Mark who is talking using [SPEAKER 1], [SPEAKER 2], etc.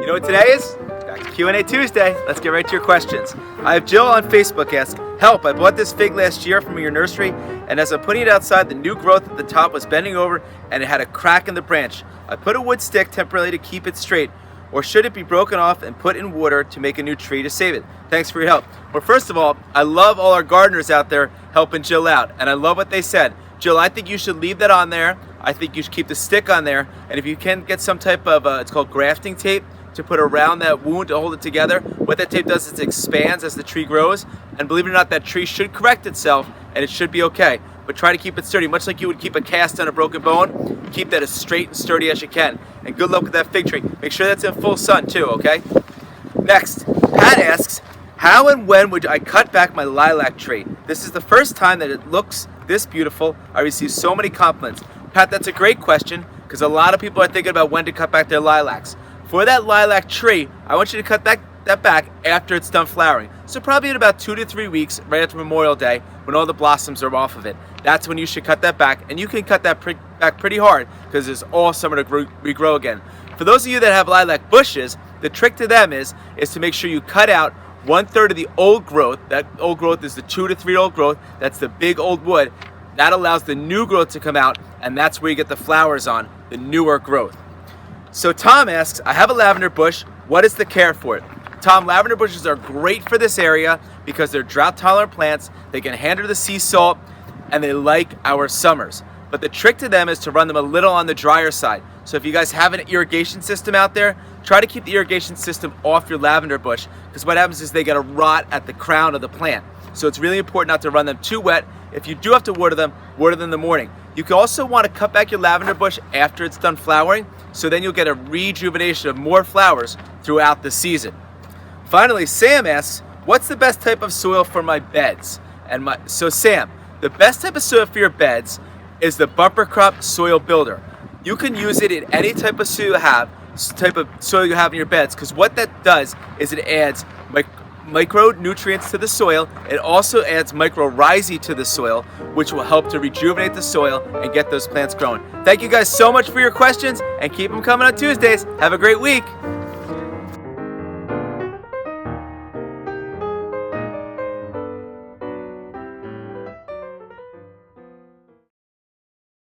[SPEAKER 1] You know what today is? Back to Q&A Tuesday. Let's get right to your questions. I have Jill on Facebook ask, help, I bought this fig last year from your nursery, and as I'm putting it outside, the new growth at the top was bending over and it had a crack in the branch. I put a wood stick temporarily to keep it straight, or should it be broken off and put in water to make a new tree to save it? Thanks for your help. Well, first of all, I love all our gardeners out there helping Jill out, and I love what they said. Jill, I think you should leave that on there. I think you should keep the stick on there, and if you can get some type of, it's called grafting tape, to put around that wound to hold it together. What that tape does is it expands as the tree grows, and believe it or not, that tree should correct itself and it should be okay. But try to keep it sturdy, much like you would keep a cast on a broken bone. Keep that as straight and sturdy as you can. And good luck with that fig tree. Make sure that's in full sun too, okay? Next, Pat asks, how and when would I cut back my lilac tree? This is the first time that it looks this beautiful. I receive so many compliments. Pat, that's a great question, because a lot of people are thinking about when to cut back their lilacs. For that lilac tree, I want you to cut that back after it's done flowering. So probably in about 2 to 3 weeks, right after Memorial Day, when all the blossoms are off of it. That's when you should cut that back, and you can cut that back pretty hard because it's all summer to regrow again. For those of you that have lilac bushes, the trick to them is to make sure you cut out 1/3 of the old growth. That old growth is the 2 to 3 year old growth. That's the big old wood. That allows the new growth to come out, and that's where you get the flowers on, the newer growth. So Tom asks, I have a lavender bush, what is the care for it? Tom, lavender bushes are great for this area because they're drought tolerant plants, they can handle the sea salt, and they like our summers. But the trick to them is to run them a little on the drier side. So if you guys have an irrigation system out there, try to keep the irrigation system off your lavender bush, because what happens is they get a rot at the crown of the plant. So it's really important not to run them too wet. If you do have to water them in the morning. You can also want to cut back your lavender bush after it's done flowering, so then you'll get a rejuvenation of more flowers throughout the season. Finally, Sam asks, what's the best type of soil for my beds? So Sam, the best type of soil for your beds is the bumper crop soil builder. You can use it in any type of soil you have in your beds, because what that does is it adds micronutrients to the soil. It also adds mycorrhizae to the soil, which will help to rejuvenate the soil and get those plants growing. Thank you guys so much for your questions, and keep them coming on Tuesdays. Have a great week.